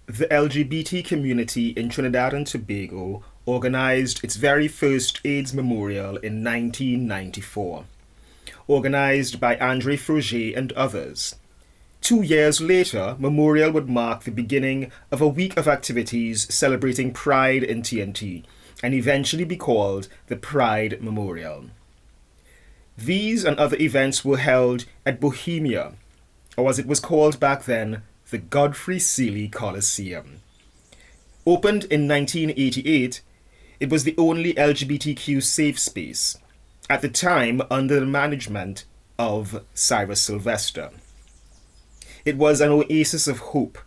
The LGBT community in Trinidad and Tobago organized its very first AIDS memorial in 1994, organized by Andre Froger and others. 2 years later, Memorial would mark the beginning of a week of activities celebrating Pride in TNT, and eventually be called the Pride Memorial. These and other events were held at Bohemia, or as it was called back then, the Godfrey Seeley Coliseum. Opened in 1988, it was the only LGBTQ safe space, at the time under the management of Cyrus Sylvester. It was an oasis of hope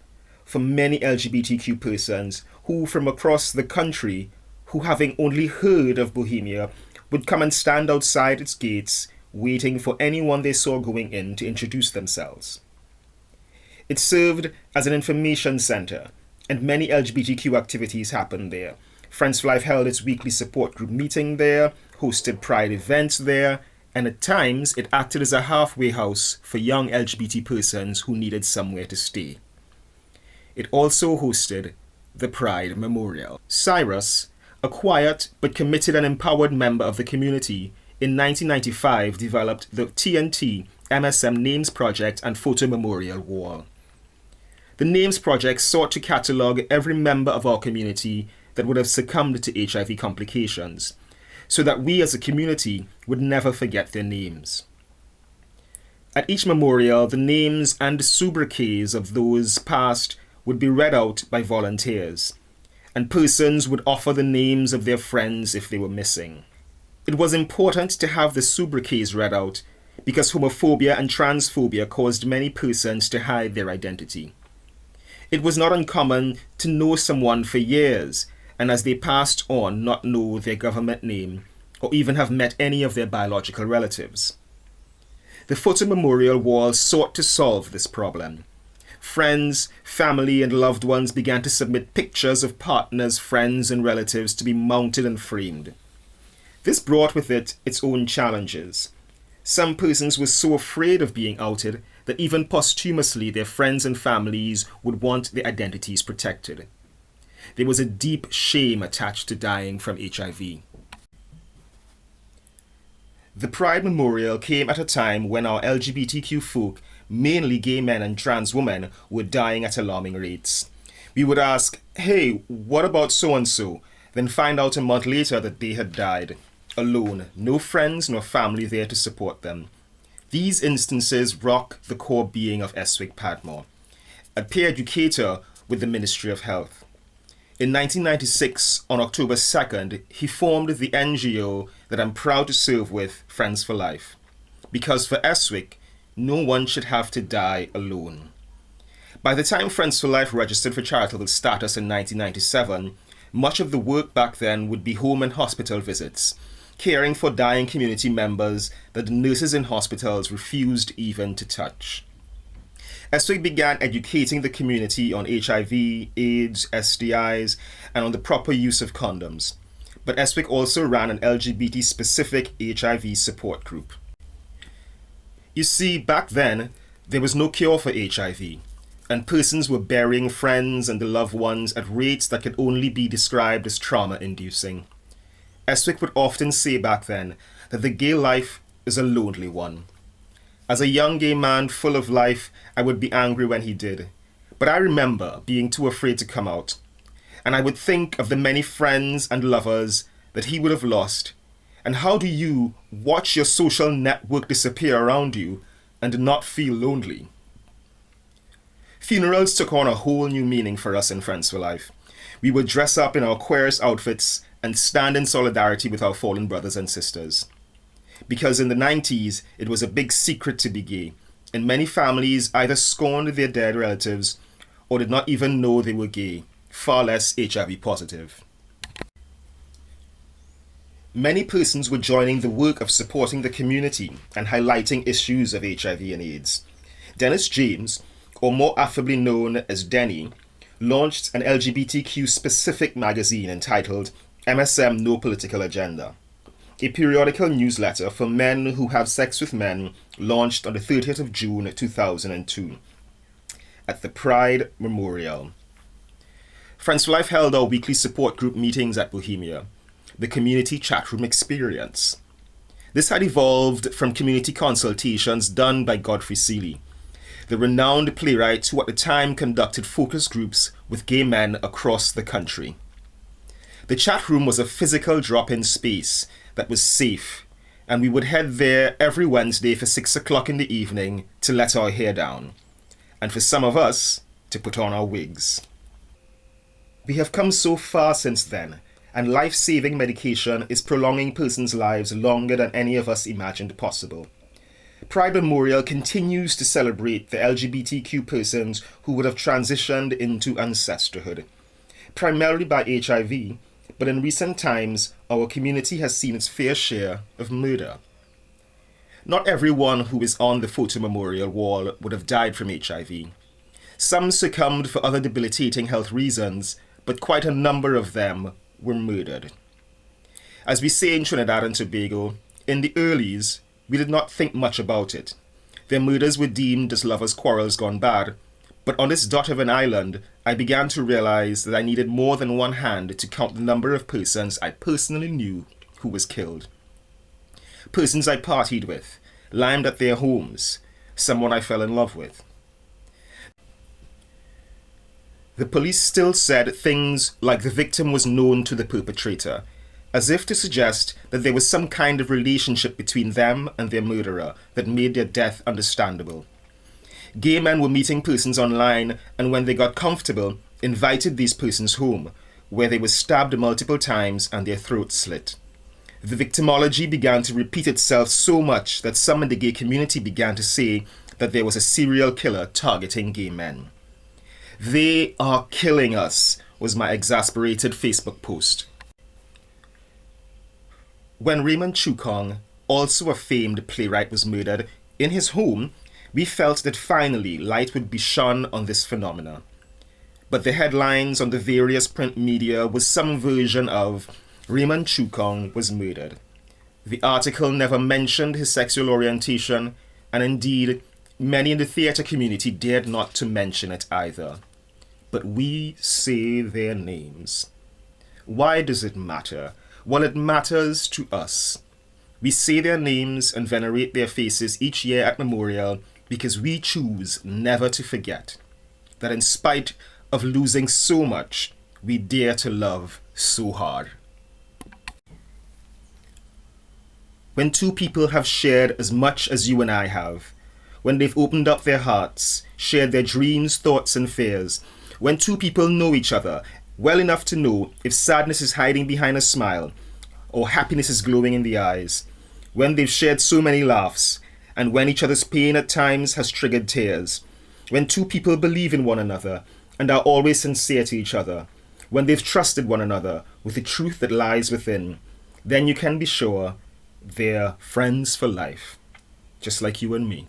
for many LGBTQ persons who, from across the country, who having only heard of Bohemia, would come and stand outside its gates, waiting for anyone they saw going in to introduce themselves. It served as an information center, and many LGBTQ activities happened there. Friends for Life held its weekly support group meeting there, hosted Pride events there, and at times it acted as a halfway house for young LGBT persons who needed somewhere to stay. It also hosted the Pride Memorial. Cyrus, a quiet but committed and empowered member of the community, in 1995 developed the TNT MSM Names Project and Photo Memorial Wall. The Names Project sought to catalogue every member of our community that would have succumbed to HIV complications, so that we as a community would never forget their names. At each memorial, the names and sobriquets of those passed would be read out by volunteers, and persons would offer the names of their friends if they were missing. It was important to have the sobriquets read out because homophobia and transphobia caused many persons to hide their identity. It was not uncommon to know someone for years, and as they passed on, not know their government name, or even have met any of their biological relatives. The Photo Memorial Wall sought to solve this problem. Friends, family, and loved ones began to submit pictures of partners, friends, and relatives to be mounted and framed. This brought with it its own challenges. Some persons were so afraid of being outed that even posthumously their friends and families would want their identities protected. There was a deep shame attached to dying from HIV. The Pride Memorial came at a time when our LGBTQ folk, mainly gay men and trans women, were dying at alarming rates. We would ask, hey, what about so-and-so? Then find out a month later that they had died, alone, no friends nor family there to support them. These instances rock the core being of Eswick Padmore, a peer educator with the Ministry of Health. In 1996, on October 2nd, he formed the NGO that I'm proud to serve with, Friends for Life. Because for Eswick, no one should have to die alone. By the time Friends for Life registered for charitable status in 1997, much of the work back then would be home and hospital visits, caring for dying community members that the nurses in hospitals refused even to touch. Eswick began educating the community on HIV, AIDS, STIs, and on the proper use of condoms. But Eswick also ran an LGBT-specific HIV support group. You see, back then, there was no cure for HIV, and persons were burying friends and their loved ones at rates that could only be described as trauma-inducing. Eswick would often say back then that the gay life is a lonely one. As a young gay man full of life, I would be angry when he did. But I remember being too afraid to come out. And I would think of the many friends and lovers that he would have lost. And how do you watch your social network disappear around you and not feel lonely? Funerals took on a whole new meaning for us in Friends for Life. We would dress up in our queerest outfits and stand in solidarity with our fallen brothers and sisters. Because in the 90s, it was a big secret to be gay, and many families either scorned their dead relatives or did not even know they were gay, far less HIV positive. Many persons were joining the work of supporting the community and highlighting issues of HIV and AIDS. Dennis James, or more affably known as Denny, launched an LGBTQ-specific magazine entitled MSM No Political Agenda, a periodical newsletter for men who have sex with men, launched on the 30th of June 2002 at the Pride Memorial. Friends for Life held our weekly support group meetings at Bohemia, the community chat room experience. This had evolved from community consultations done by Godfrey Seeley, the renowned playwright who at the time conducted focus groups with gay men across the country. The chat room was a physical drop-in space that was safe, and we would head there every Wednesday for 6 o'clock in the evening to let our hair down, and for some of us, to put on our wigs. We have come so far since then, and life-saving medication is prolonging persons' lives longer than any of us imagined possible. Pride Memorial continues to celebrate the LGBTQ persons who would have transitioned into ancestorhood, primarily by HIV, but in recent times, our community has seen its fair share of murder. Not everyone who is on the photo memorial wall would have died from HIV. Some succumbed for other debilitating health reasons, but quite a number of them were murdered. As we say in Trinidad and Tobago, in the earlies, we did not think much about it. Their murders were deemed as lovers' quarrels gone bad, but on this dot of an island, I began to realize that I needed more than one hand to count the number of persons I personally knew who was killed. Persons I partied with, limed at their homes, someone I fell in love with. The police still said things like the victim was known to the perpetrator, as if to suggest that there was some kind of relationship between them and their murderer that made their death understandable. Gay men were meeting persons online, and when they got comfortable, invited these persons home, where they were stabbed multiple times and their throats slit. The victimology began to repeat itself so much that some in the gay community began to say that there was a serial killer targeting gay men. "They are killing us," was my exasperated Facebook post. When Raymond Chukong, also a famed playwright, was murdered in his home, we felt that finally light would be shone on this phenomena. But the headlines on the various print media was some version of Raymond Chukong was murdered. The article never mentioned his sexual orientation, and indeed, many in the theatre community dared not to mention it either. But we say their names. Why does it matter? Well, it matters to us. We say their names and venerate their faces each year at Memorial because we choose never to forget that in spite of losing so much, we dare to love so hard. When two people have shared as much as you and I have, when they've opened up their hearts, shared their dreams, thoughts, and fears, when two people know each other well enough to know if sadness is hiding behind a smile or happiness is glowing in the eyes, when they've shared so many laughs, and when each other's pain at times has triggered tears, when two people believe in one another and are always sincere to each other, when they've trusted one another with the truth that lies within, then you can be sure they're friends for life, just like you and me.